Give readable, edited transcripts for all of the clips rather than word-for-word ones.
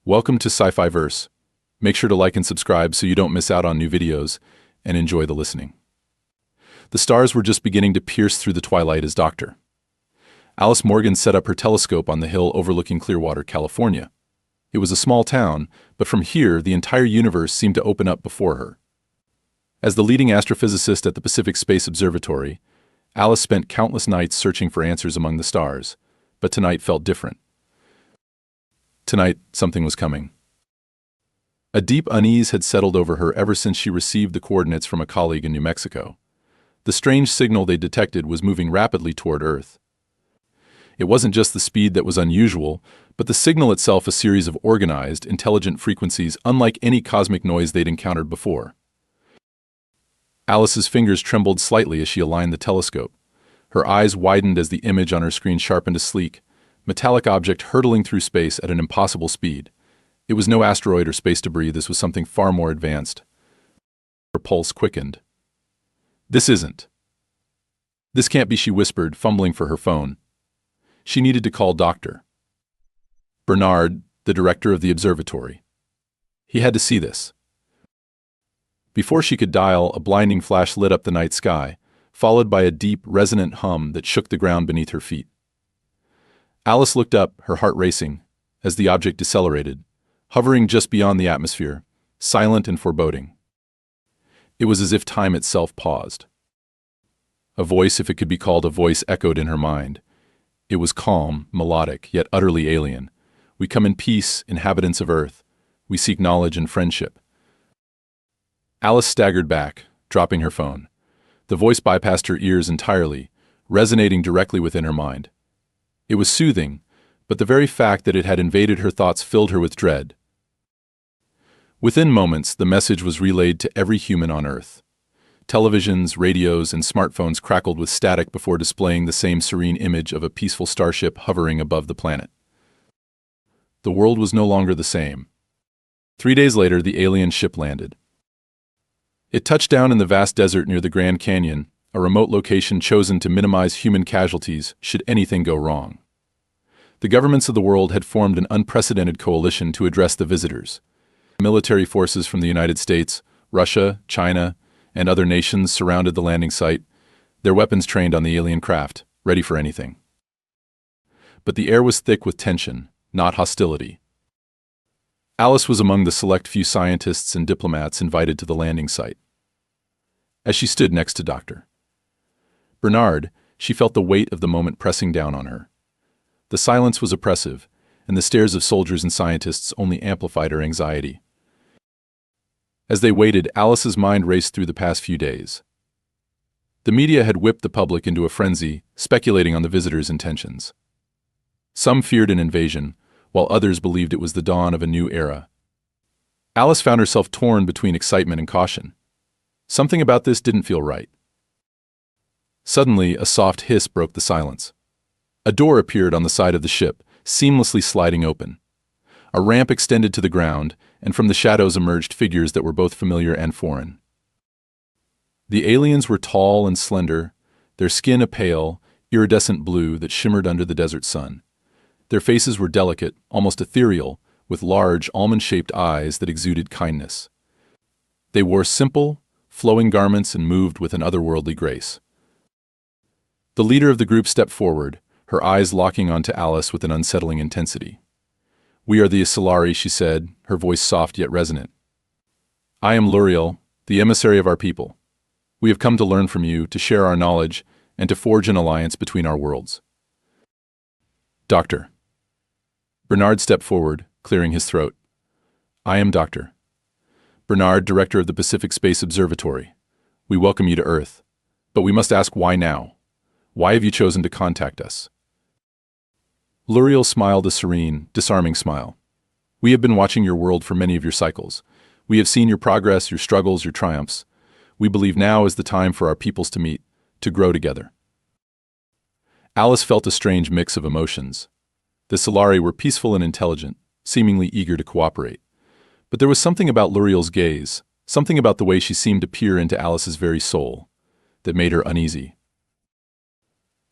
Welcome to Sci-Fi Verse. Make sure to like and subscribe so you don't miss out on new videos, and enjoy the listening. The stars were just beginning to pierce through the twilight as Dr. Alice Morgan set up her telescope on the hill overlooking Clearwater, California. It was a small town, but from here the entire universe seemed to open up before her. As the leading astrophysicist at the Pacific Space Observatory, Alice spent countless nights searching for answers among the stars, but tonight felt different. Tonight, something was coming. A deep unease had settled over her ever since she received the coordinates from a colleague in New Mexico. The strange signal they detected was moving rapidly toward Earth. It wasn't just the speed that was unusual, but the signal itself a series of organized, intelligent frequencies unlike any cosmic noise they'd encountered before. Alice's fingers trembled slightly as she aligned the telescope. Her eyes widened as the image on her screen sharpened a sleek, metallic object hurtling through space at an impossible speed. It was no asteroid or space debris, this was something far more advanced. Her pulse quickened. This can't be, she whispered, fumbling for her phone. She needed to call Dr. Bernard, the director of the observatory. He had to see this. Before she could dial, a blinding flash lit up the night sky, followed by a deep, resonant hum that shook the ground beneath her feet. Alice looked up, her heart racing, as the object decelerated, hovering just beyond the atmosphere, silent and foreboding. It was as if time itself paused. A voice, if it could be called a voice, echoed in her mind. It was calm, melodic, yet utterly alien. We come in peace, inhabitants of Earth. We seek knowledge and friendship. Alice staggered back, dropping her phone. The voice bypassed her ears entirely, resonating directly within her mind. It was soothing, but the very fact that it had invaded her thoughts filled her with dread. Within moments, the message was relayed to every human on Earth. Televisions, radios, and smartphones crackled with static before displaying the same serene image of a peaceful starship hovering above the planet. The world was no longer the same. 3 days later, the alien ship landed. It touched down in the vast desert near the Grand Canyon, a remote location chosen to minimize human casualties should anything go wrong. The governments of the world had formed an unprecedented coalition to address the visitors. Military forces from the United States, Russia, China, and other nations surrounded the landing site, their weapons trained on the alien craft, ready for anything. But the air was thick with tension, not hostility. Alice was among the select few scientists and diplomats invited to the landing site. As she stood next to Dr. Bernard, she felt the weight of the moment pressing down on her. The silence was oppressive, and the stares of soldiers and scientists only amplified her anxiety. As they waited, Alice's mind raced through the past few days. The media had whipped the public into a frenzy, speculating on the visitors' intentions. Some feared an invasion, while others believed it was the dawn of a new era. Alice found herself torn between excitement and caution. Something about this didn't feel right. Suddenly, a soft hiss broke the silence. A door appeared on the side of the ship, seamlessly sliding open. A ramp extended to the ground, and from the shadows emerged figures that were both familiar and foreign. The aliens were tall and slender, their skin a pale, iridescent blue that shimmered under the desert sun. Their faces were delicate, almost ethereal, with large, almond-shaped eyes that exuded kindness. They wore simple, flowing garments and moved with an otherworldly grace. The leader of the group stepped forward, her eyes locking onto Alice with an unsettling intensity. "We are the Solari," she said, her voice soft yet resonant. "I am Luriel, the emissary of our people. We have come to learn from you, to share our knowledge, and to forge an alliance between our worlds." Dr. Bernard stepped forward, clearing his throat. "I am Dr. Bernard, director of the Pacific Space Observatory. We welcome you to Earth. But we must ask, why now? Why have you chosen to contact us?" Luriel smiled a serene, disarming smile. "We have been watching your world for many of your cycles. We have seen your progress, your struggles, your triumphs. We believe now is the time for our peoples to meet, to grow together." Alice felt a strange mix of emotions. The Solari were peaceful and intelligent, seemingly eager to cooperate. But there was something about Luriel's gaze, something about the way she seemed to peer into Alice's very soul, that made her uneasy.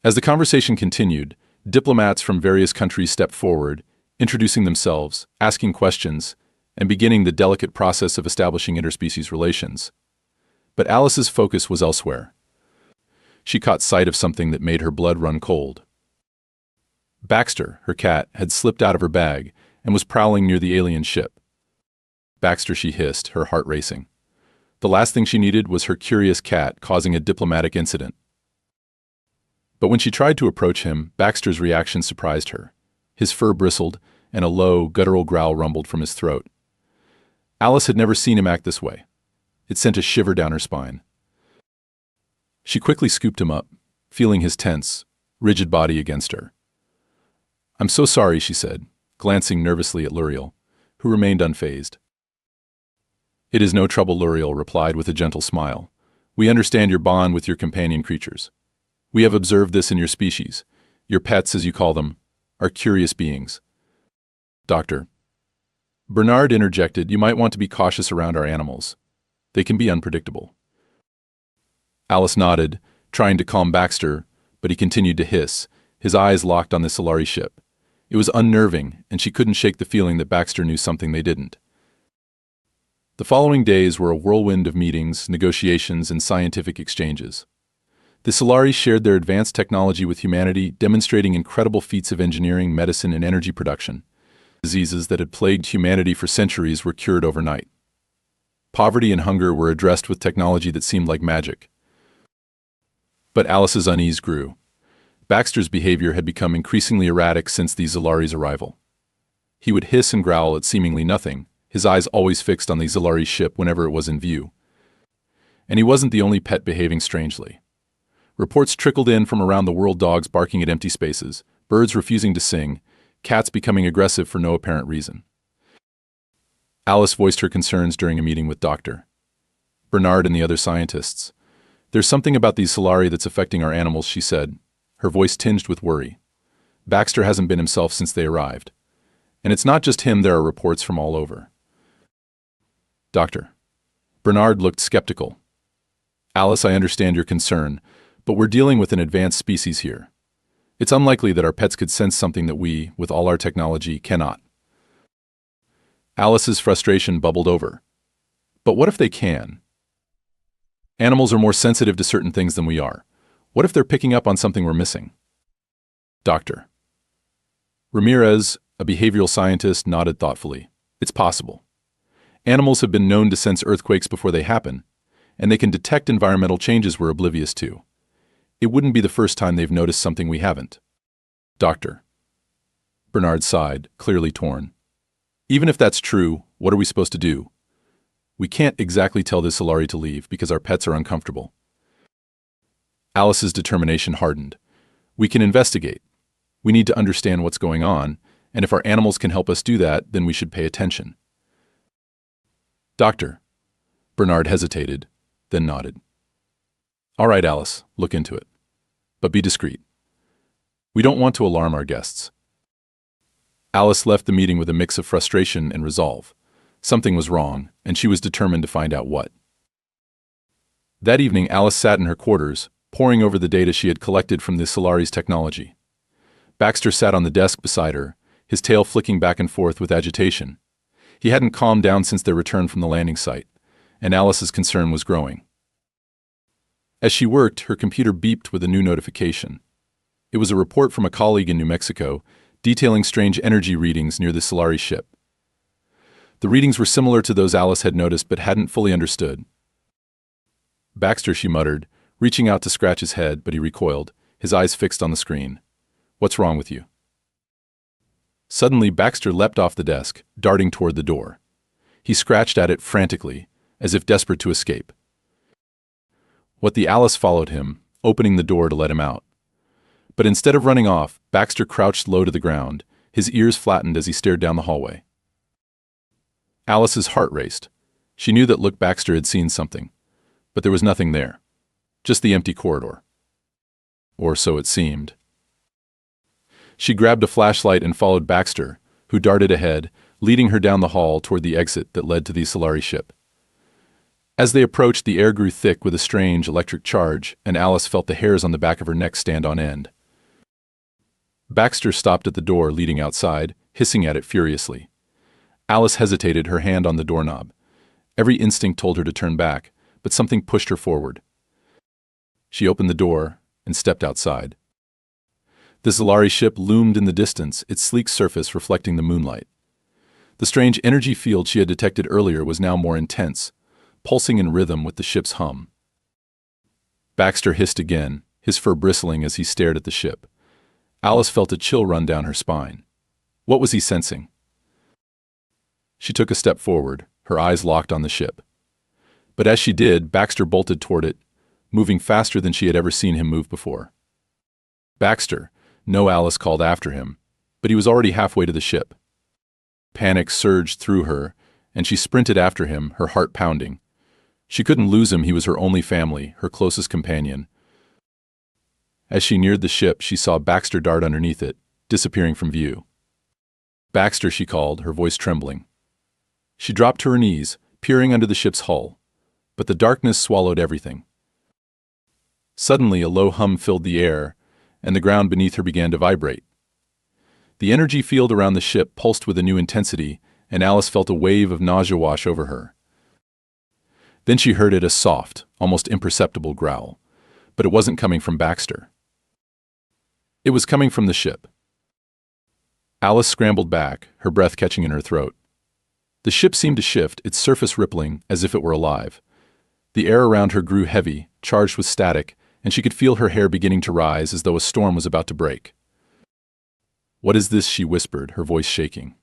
As the conversation continued, diplomats from various countries stepped forward, introducing themselves, asking questions, and beginning the delicate process of establishing interspecies relations. But Alice's focus was elsewhere. She caught sight of something that made her blood run cold. Baxter, her cat, had slipped out of her bag and was prowling near the alien ship. Baxter, she hissed, her heart racing. The last thing she needed was her curious cat causing a diplomatic incident. But when she tried to approach him, Baxter's reaction surprised her. His fur bristled, and a low, guttural growl rumbled from his throat. Alice had never seen him act this way. It sent a shiver down her spine. She quickly scooped him up, feeling his tense, rigid body against her. "I'm so sorry," she said, glancing nervously at Luriel, who remained unfazed. "It is no trouble," Luriel replied with a gentle smile. "We understand your bond with your companion creatures. We have observed this in your species. Your pets, as you call them, are curious beings." "Doctor," Bernard interjected, "you might want to be cautious around our animals. They can be unpredictable." Alice nodded, trying to calm Baxter, but he continued to hiss, his eyes locked on the Solari ship. It was unnerving, and she couldn't shake the feeling that Baxter knew something they didn't. The following days were a whirlwind of meetings, negotiations, and scientific exchanges. The Solari shared their advanced technology with humanity, demonstrating incredible feats of engineering, medicine, and energy production. Diseases that had plagued humanity for centuries were cured overnight. Poverty and hunger were addressed with technology that seemed like magic. But Alice's unease grew. Baxter's behavior had become increasingly erratic since the Zolari's arrival. He would hiss and growl at seemingly nothing, his eyes always fixed on the Zolari ship whenever it was in view. And he wasn't the only pet behaving strangely. Reports trickled in from around the world: dogs barking at empty spaces, birds refusing to sing, cats becoming aggressive for no apparent reason. Alice voiced her concerns during a meeting with Dr. Bernard and the other scientists. "There's something about these Solari that's affecting our animals," she said, her voice tinged with worry. "Baxter hasn't been himself since they arrived. And it's not just him, there are reports from all over." "Doctor." Bernard looked skeptical. "Alice, I understand your concern, but we're dealing with an advanced species here. It's unlikely that our pets could sense something that we, with all our technology, cannot." Alice's frustration bubbled over. "But what if they can? Animals are more sensitive to certain things than we are. What if they're picking up on something we're missing?" Dr. Ramirez, a behavioral scientist, nodded thoughtfully. "It's possible. Animals have been known to sense earthquakes before they happen, and they can detect environmental changes we're oblivious to. It wouldn't be the first time they've noticed something we haven't." Doctor. Bernard sighed, clearly torn. "Even if that's true, what are we supposed to do? We can't exactly tell the Solari to leave because our pets are uncomfortable." Alice's determination hardened. "We can investigate. We need to understand what's going on, and if our animals can help us do that, then we should pay attention." "Doctor." Bernard hesitated, then nodded. "All right, Alice, look into it. But be discreet. We don't want to alarm our guests." Alice left the meeting with a mix of frustration and resolve. Something was wrong, and she was determined to find out what. That evening, Alice sat in her quarters, poring over the data she had collected from the Solari's technology. Baxter sat on the desk beside her, his tail flicking back and forth with agitation. He hadn't calmed down since their return from the landing site, and Alice's concern was growing. As she worked, her computer beeped with a new notification. It was a report from a colleague in New Mexico, detailing strange energy readings near the Solari ship. The readings were similar to those Alice had noticed but hadn't fully understood. "Baxter," she muttered, reaching out to scratch his head, but he recoiled, his eyes fixed on the screen. "What's wrong with you?" Suddenly, Baxter leapt off the desk, darting toward the door. He scratched at it frantically, as if desperate to escape. What the Alice followed him, opening the door to let him out. But instead of running off, Baxter crouched low to the ground, his ears flattened as he stared down the hallway. Alice's heart raced. She knew that Luke Baxter had seen something, but there was nothing there. Just the empty corridor. Or so it seemed. She grabbed a flashlight and followed Baxter, who darted ahead, leading her down the hall toward the exit that led to the Solari ship. As they approached, the air grew thick with a strange electric charge, and Alice felt the hairs on the back of her neck stand on end. Baxter stopped at the door leading outside, hissing at it furiously. Alice hesitated, her hand on the doorknob. Every instinct told her to turn back, but something pushed her forward. She opened the door and stepped outside. The Solari ship loomed in the distance, its sleek surface reflecting the moonlight. The strange energy field she had detected earlier was now more intense, pulsing in rhythm with the ship's hum. Baxter hissed again, his fur bristling as he stared at the ship. Alice felt a chill run down her spine. What was he sensing? She took a step forward, her eyes locked on the ship. But as she did, Baxter bolted toward it, moving faster than she had ever seen him move before. Baxter, no, Alice called after him, but he was already halfway to the ship. Panic surged through her, and she sprinted after him, her heart pounding. She couldn't lose him, he was her only family, her closest companion. As she neared the ship, she saw Baxter dart underneath it, disappearing from view. Baxter, she called, her voice trembling. She dropped to her knees, peering under the ship's hull, but the darkness swallowed everything. Suddenly, a low hum filled the air, and the ground beneath her began to vibrate. The energy field around the ship pulsed with a new intensity, and Alice felt a wave of nausea wash over her. Then she heard it, a soft, almost imperceptible growl, but it wasn't coming from Baxter. It was coming from the ship. Alice scrambled back, her breath catching in her throat. The ship seemed to shift, its surface rippling as if it were alive. The air around her grew heavy, charged with static, and she could feel her hair beginning to rise as though a storm was about to break. "What is this?" she whispered, her voice shaking.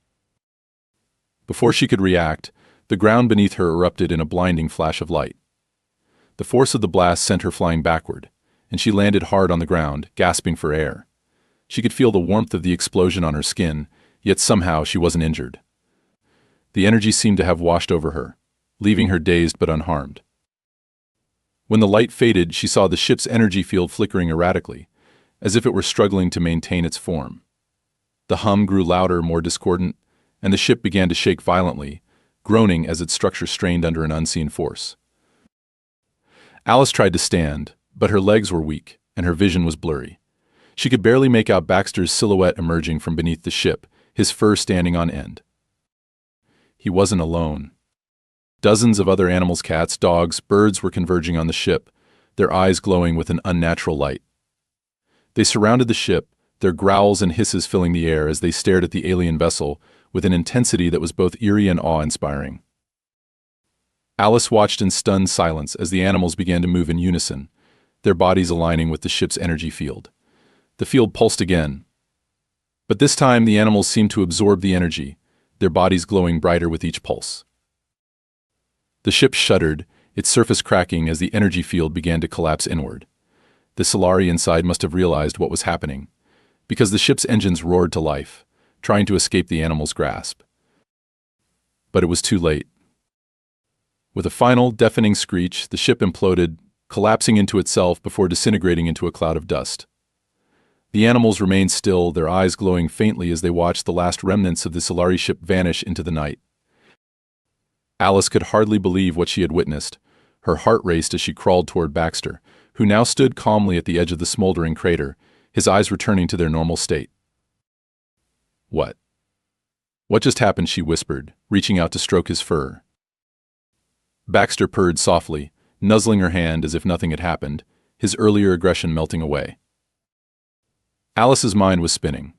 Before she could react, the ground beneath her erupted in a blinding flash of light. The force of the blast sent her flying backward, and she landed hard on the ground, gasping for air. She could feel the warmth of the explosion on her skin, yet somehow she wasn't injured. The energy seemed to have washed over her, leaving her dazed but unharmed. When the light faded, she saw the ship's energy field flickering erratically, as if it were struggling to maintain its form. The hum grew louder, more discordant, and the ship began to shake violently, groaning as its structure strained under an unseen force. Alice tried to stand, but her legs were weak, and her vision was blurry. She could barely make out Baxter's silhouette emerging from beneath the ship, his fur standing on end. He wasn't alone. Dozens of other animals, cats, dogs, birds were converging on the ship, their eyes glowing with an unnatural light. They surrounded the ship, their growls and hisses filling the air as they stared at the alien vessel with an intensity that was both eerie and awe-inspiring. Alice watched in stunned silence as the animals began to move in unison, their bodies aligning with the ship's energy field. The field pulsed again. But this time the animals seemed to absorb the energy, their bodies glowing brighter with each pulse. The ship shuddered, its surface cracking as the energy field began to collapse inward. The Solari inside must have realized what was happening, because the ship's engines roared to life, trying to escape the animal's grasp. But it was too late. With a final, deafening screech, the ship imploded, collapsing into itself before disintegrating into a cloud of dust. The animals remained still, their eyes glowing faintly as they watched the last remnants of the Solari ship vanish into the night. Alice could hardly believe what she had witnessed. Her heart raced as she crawled toward Baxter, who now stood calmly at the edge of the smoldering crater, his eyes returning to their normal state. "What? What just happened?" she whispered, reaching out to stroke his fur. Baxter purred softly, nuzzling her hand as if nothing had happened, his earlier aggression melting away. Alice's mind was spinning.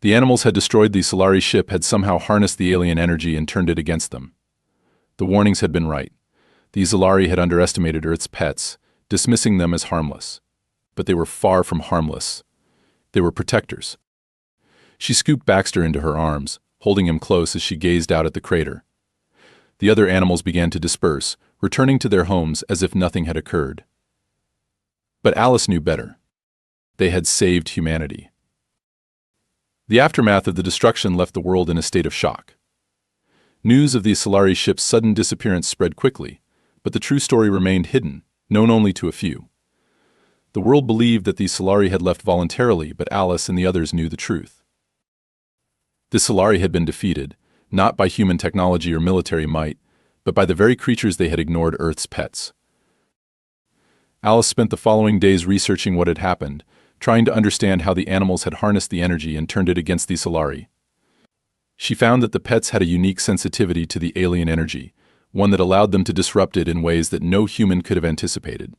The animals had destroyed the Solari ship, had somehow harnessed the alien energy and turned it against them. The warnings had been right. The Solari had underestimated Earth's pets, dismissing them as harmless. But they were far from harmless. They were protectors. She scooped Baxter into her arms, holding him close as she gazed out at the crater. The other animals began to disperse, returning to their homes as if nothing had occurred. But Alice knew better. They had saved humanity. The aftermath of the destruction left the world in a state of shock. News of the Solari ship's sudden disappearance spread quickly, but the true story remained hidden, known only to a few. The world believed that the Solari had left voluntarily, but Alice and the others knew the truth. The Solari had been defeated, not by human technology or military might, but by the very creatures they had ignored, Earth's pets. Alice spent the following days researching what had happened, trying to understand how the animals had harnessed the energy and turned it against the Solari. She found that the pets had a unique sensitivity to the alien energy, one that allowed them to disrupt it in ways that no human could have anticipated.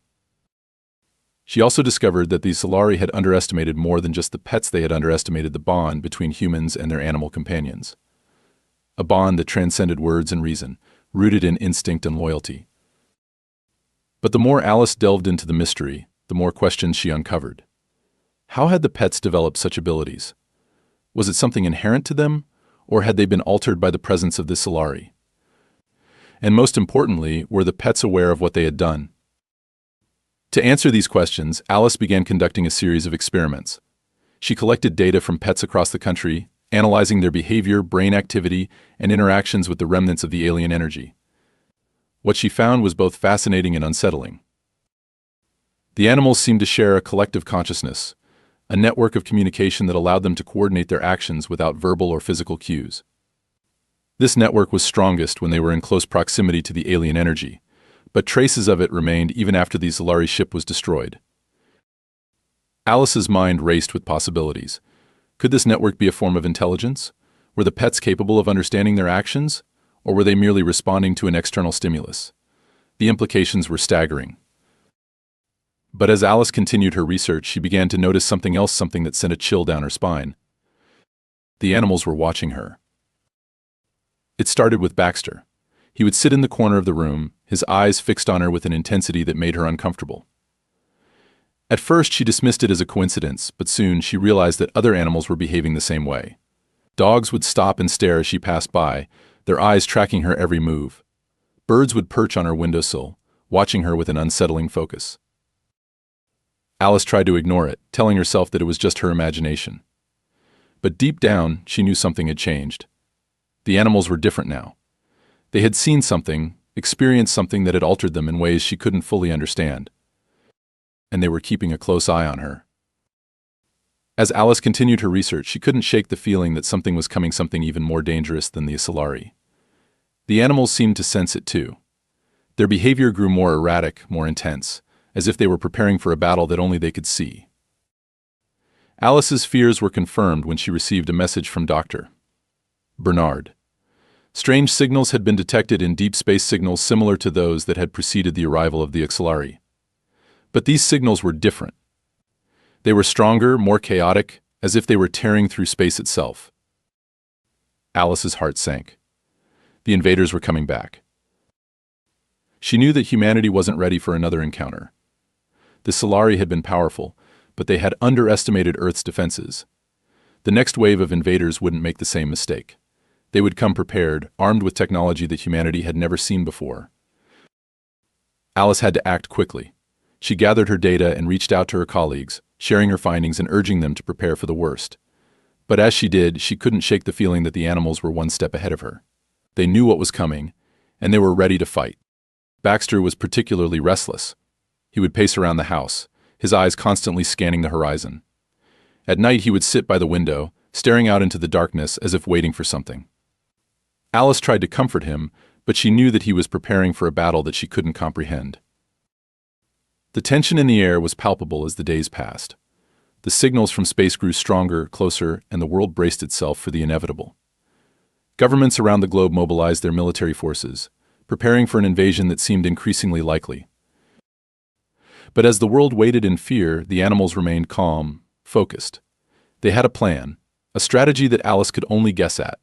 She also discovered that the Solari had underestimated more than just the pets. They had underestimated the bond between humans and their animal companions. A bond that transcended words and reason, rooted in instinct and loyalty. But the more Alice delved into the mystery, the more questions she uncovered. How had the pets developed such abilities? Was it something inherent to them, or had they been altered by the presence of the Solari? And most importantly, were the pets aware of what they had done? To answer these questions, Alice began conducting a series of experiments. She collected data from pets across the country, analyzing their behavior, brain activity, and interactions with the remnants of the alien energy. What she found was both fascinating and unsettling. The animals seemed to share a collective consciousness, a network of communication that allowed them to coordinate their actions without verbal or physical cues. This network was strongest when they were in close proximity to the alien energy, but traces of it remained even after the Solari ship was destroyed. Alice's mind raced with possibilities. Could this network be a form of intelligence? Were the pets capable of understanding their actions, or were they merely responding to an external stimulus? The implications were staggering. But as Alice continued her research, she began to notice something else, something that sent a chill down her spine. The animals were watching her. It started with Baxter. He would sit in the corner of the room, his eyes fixed on her with an intensity that made her uncomfortable. At first, she dismissed it as a coincidence, but soon she realized that other animals were behaving the same way. Dogs would stop and stare as she passed by, their eyes tracking her every move. Birds would perch on her windowsill, watching her with an unsettling focus. Alice tried to ignore it, telling herself that it was just her imagination. But deep down, she knew something had changed. The animals were different now. They had seen something, experienced something that had altered them in ways she couldn't fully understand. And they were keeping a close eye on her. As Alice continued her research, she couldn't shake the feeling that something was coming, something even more dangerous than the Solari. The animals seemed to sense it too. Their behavior grew more erratic, more intense, as if they were preparing for a battle that only they could see. Alice's fears were confirmed when she received a message from Dr. Bernard. Strange signals had been detected in deep space, signals similar to those that had preceded the arrival of the Solari. But these signals were different. They were stronger, more chaotic, as if they were tearing through space itself. Alice's heart sank. The invaders were coming back. She knew that humanity wasn't ready for another encounter. The Solari had been powerful, but they had underestimated Earth's defenses. The next wave of invaders wouldn't make the same mistake. They would come prepared, armed with technology that humanity had never seen before. Alice had to act quickly. She gathered her data and reached out to her colleagues, sharing her findings and urging them to prepare for the worst. But as she did, she couldn't shake the feeling that the animals were one step ahead of her. They knew what was coming, and they were ready to fight. Baxter was particularly restless. He would pace around the house, his eyes constantly scanning the horizon. At night, he would sit by the window, staring out into the darkness as if waiting for something. Alice tried to comfort him, but she knew that he was preparing for a battle that she couldn't comprehend. The tension in the air was palpable as the days passed. The signals from space grew stronger, closer, and the world braced itself for the inevitable. Governments around the globe mobilized their military forces, preparing for an invasion that seemed increasingly likely. But as the world waited in fear, the animals remained calm, focused. They had a plan, a strategy that Alice could only guess at,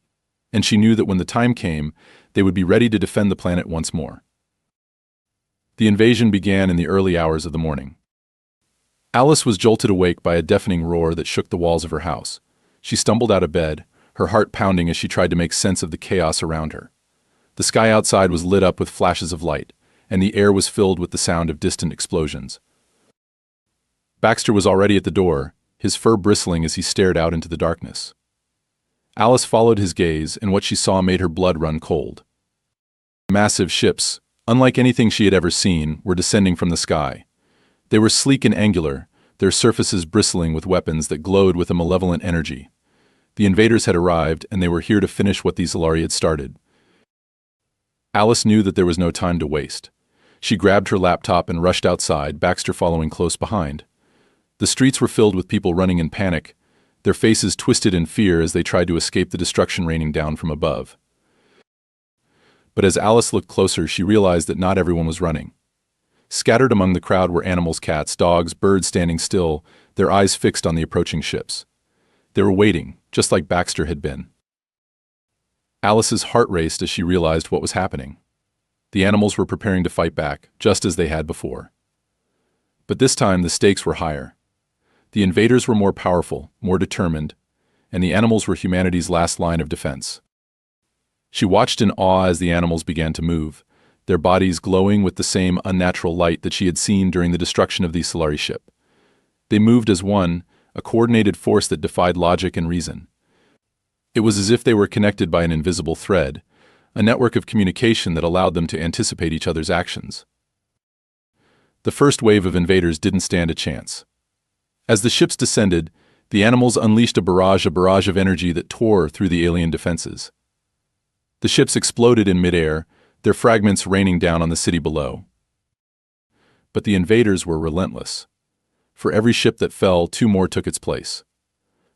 and she knew that when the time came, they would be ready to defend the planet once more. The invasion began in the early hours of the morning. Alice was jolted awake by a deafening roar that shook the walls of her house. She stumbled out of bed, her heart pounding as she tried to make sense of the chaos around her. The sky outside was lit up with flashes of light, and the air was filled with the sound of distant explosions. Baxter was already at the door, his fur bristling as he stared out into the darkness. Alice followed his gaze, and what she saw made her blood run cold. Massive ships, unlike anything she had ever seen, were descending from the sky. They were sleek and angular, their surfaces bristling with weapons that glowed with a malevolent energy. The invaders had arrived, and they were here to finish what the Solari had started. Alice knew that there was no time to waste. She grabbed her laptop and rushed outside, Baxter following close behind. The streets were filled with people running in panic, their faces twisted in fear as they tried to escape the destruction raining down from above. But as Alice looked closer, she realized that not everyone was running. Scattered among the crowd were animals, cats, dogs, birds standing still, their eyes fixed on the approaching ships. They were waiting, just like Baxter had been. Alice's heart raced as she realized what was happening. The animals were preparing to fight back, just as they had before. But this time the stakes were higher. The invaders were more powerful, more determined, and the animals were humanity's last line of defense. She watched in awe as the animals began to move, their bodies glowing with the same unnatural light that she had seen during the destruction of the Solari ship. They moved as one, a coordinated force that defied logic and reason. It was as if they were connected by an invisible thread, a network of communication that allowed them to anticipate each other's actions. The first wave of invaders didn't stand a chance. As the ships descended, the animals unleashed a barrage of energy that tore through the alien defenses. The ships exploded in midair, their fragments raining down on the city below. But the invaders were relentless. For every ship that fell, two more took its place.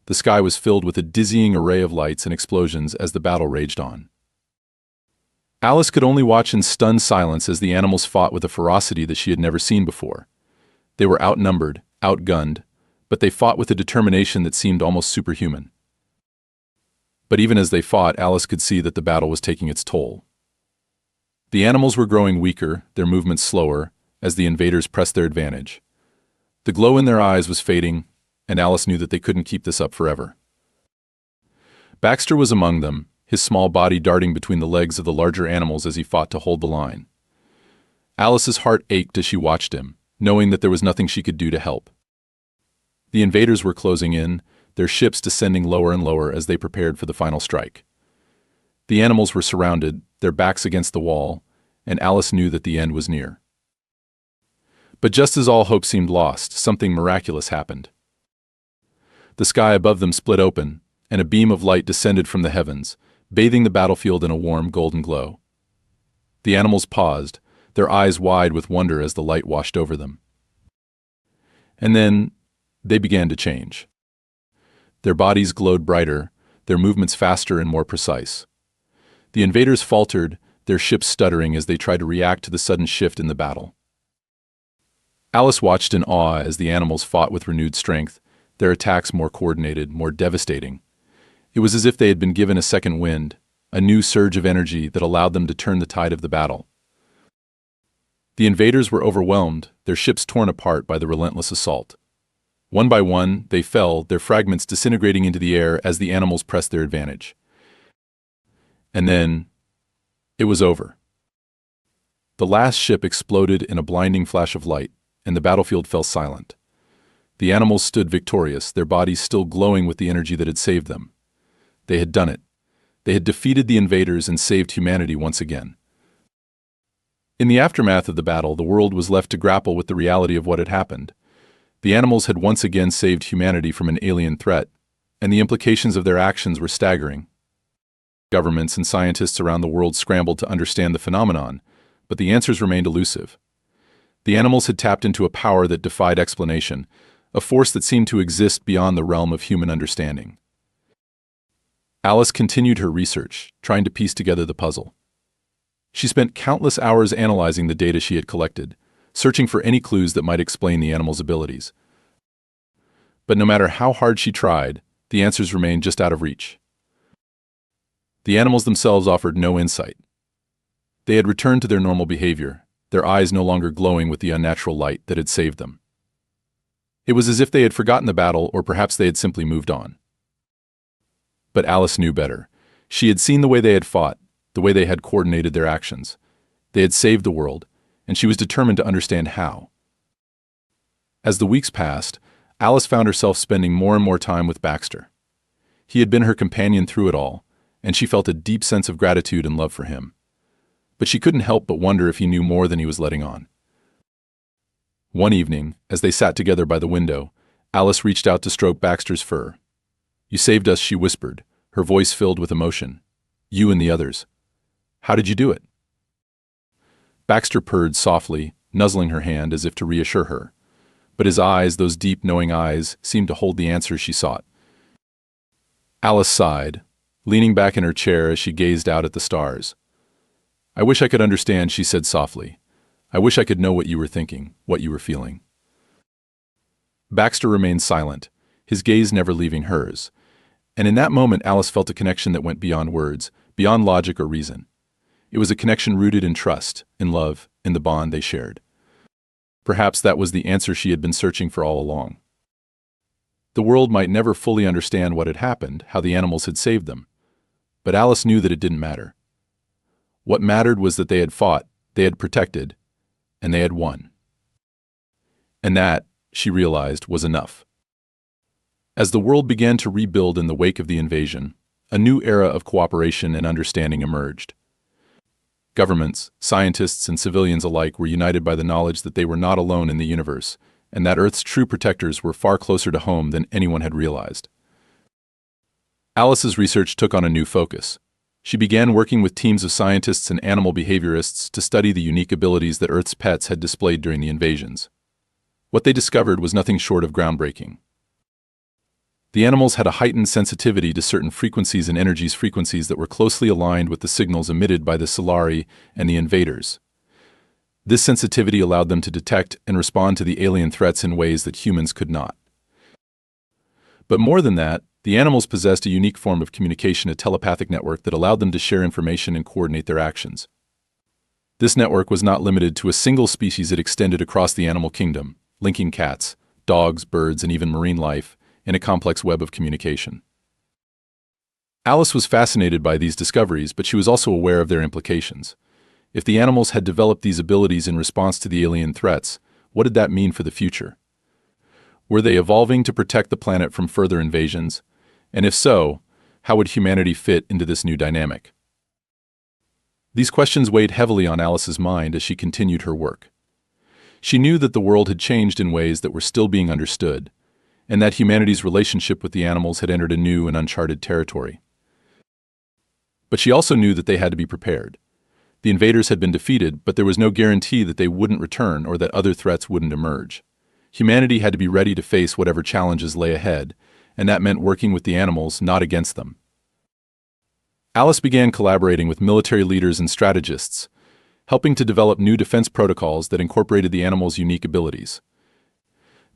The sky was filled with a dizzying array of lights and explosions as the battle raged on. Alice could only watch in stunned silence as the animals fought with a ferocity that she had never seen before. They were outnumbered, outgunned, but they fought with a determination that seemed almost superhuman. But even as they fought, Alice could see that the battle was taking its toll. The animals were growing weaker, their movements slower, as the invaders pressed their advantage. The glow in their eyes was fading, and Alice knew that they couldn't keep this up forever. Baxter was among them, his small body darting between the legs of the larger animals as he fought to hold the line. Alice's heart ached as she watched him, knowing that there was nothing she could do to help. The invaders were closing in, their ships descending lower and lower as they prepared for the final strike. The animals were surrounded, their backs against the wall, and Alice knew that the end was near. But just as all hope seemed lost, something miraculous happened. The sky above them split open, and a beam of light descended from the heavens, bathing the battlefield in a warm golden glow. The animals paused, their eyes wide with wonder as the light washed over them. And then, they began to change. Their bodies glowed brighter, their movements faster and more precise. The invaders faltered, their ships stuttering as they tried to react to the sudden shift in the battle. Alice watched in awe as the animals fought with renewed strength, their attacks more coordinated, more devastating. It was as if they had been given a second wind, a new surge of energy that allowed them to turn the tide of the battle. The invaders were overwhelmed, their ships torn apart by the relentless assault. One by one, they fell, their fragments disintegrating into the air as the animals pressed their advantage. And then, it was over. The last ship exploded in a blinding flash of light, and the battlefield fell silent. The animals stood victorious, their bodies still glowing with the energy that had saved them. They had done it. They had defeated the invaders and saved humanity once again. In the aftermath of the battle, the world was left to grapple with the reality of what had happened. The animals had once again saved humanity from an alien threat, and the implications of their actions were staggering. Governments and scientists around the world scrambled to understand the phenomenon, but the answers remained elusive. The animals had tapped into a power that defied explanation, a force that seemed to exist beyond the realm of human understanding. Alice continued her research, trying to piece together the puzzle. She spent countless hours analyzing the data she had collected, searching for any clues that might explain the animals' abilities. But no matter how hard she tried, the answers remained just out of reach. The animals themselves offered no insight. They had returned to their normal behavior, their eyes no longer glowing with the unnatural light that had saved them. It was as if they had forgotten the battle, or perhaps they had simply moved on. But Alice knew better. She had seen the way they had fought, the way they had coordinated their actions. They had saved the world, and she was determined to understand how. As the weeks passed, Alice found herself spending more and more time with Baxter. He had been her companion through it all, and she felt a deep sense of gratitude and love for him. But she couldn't help but wonder if he knew more than he was letting on. One evening, as they sat together by the window, Alice reached out to stroke Baxter's fur. "You saved us," she whispered, her voice filled with emotion. "You and the others. How did you do it?" Baxter purred softly, nuzzling her hand as if to reassure her. But his eyes, those deep, knowing eyes, seemed to hold the answers she sought. Alice sighed, leaning back in her chair as she gazed out at the stars. "I wish I could understand," she said softly. "I wish I could know what you were thinking, what you were feeling." Baxter remained silent, his gaze never leaving hers. And in that moment, Alice felt a connection that went beyond words, beyond logic or reason. It was a connection rooted in trust, in love, in the bond they shared. Perhaps that was the answer she had been searching for all along. The world might never fully understand what had happened, how the animals had saved them. But Alice knew that it didn't matter. What mattered was that they had fought, they had protected, and they had won. And that, she realized, was enough. As the world began to rebuild in the wake of the invasion, a new era of cooperation and understanding emerged. Governments, scientists, and civilians alike were united by the knowledge that they were not alone in the universe, and that Earth's true protectors were far closer to home than anyone had realized. Alice's research took on a new focus. She began working with teams of scientists and animal behaviorists to study the unique abilities that Earth's pets had displayed during the invasions. What they discovered was nothing short of groundbreaking. The animals had a heightened sensitivity to certain frequencies and frequencies that were closely aligned with the signals emitted by the Solari and the invaders. This sensitivity allowed them to detect and respond to the alien threats in ways that humans could not. But more than that, the animals possessed a unique form of communication, a telepathic network that allowed them to share information and coordinate their actions. This network was not limited to a single species. It extended across the animal kingdom, linking cats, dogs, birds, and even marine life in a complex web of communication. Alice was fascinated by these discoveries, but she was also aware of their implications. If the animals had developed these abilities in response to the alien threats, what did that mean for the future? Were they evolving to protect the planet from further invasions? And if so, how would humanity fit into this new dynamic? These questions weighed heavily on Alice's mind as she continued her work. She knew that the world had changed in ways that were still being understood, and that humanity's relationship with the animals had entered a new and uncharted territory. But she also knew that they had to be prepared. The invaders had been defeated, but there was no guarantee that they wouldn't return or that other threats wouldn't emerge. Humanity had to be ready to face whatever challenges lay ahead, and that meant working with the animals, not against them. Alice began collaborating with military leaders and strategists, helping to develop new defense protocols that incorporated the animals' unique abilities.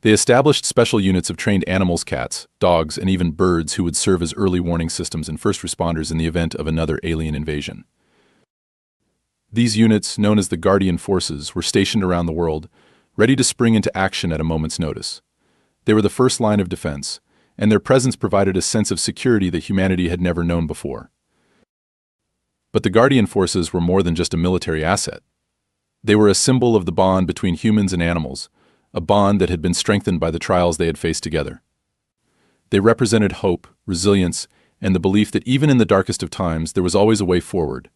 They established special units of trained animals, cats, dogs, and even birds who would serve as early warning systems and first responders in the event of another alien invasion. These units, known as the Guardian Forces, were stationed around the world, ready to spring into action at a moment's notice. They were the first line of defense, and their presence provided a sense of security that humanity had never known before. But the Guardian Forces were more than just a military asset. They were a symbol of the bond between humans and animals, a bond that had been strengthened by the trials they had faced together. They represented hope, resilience, and the belief that even in the darkest of times there was always a way forward,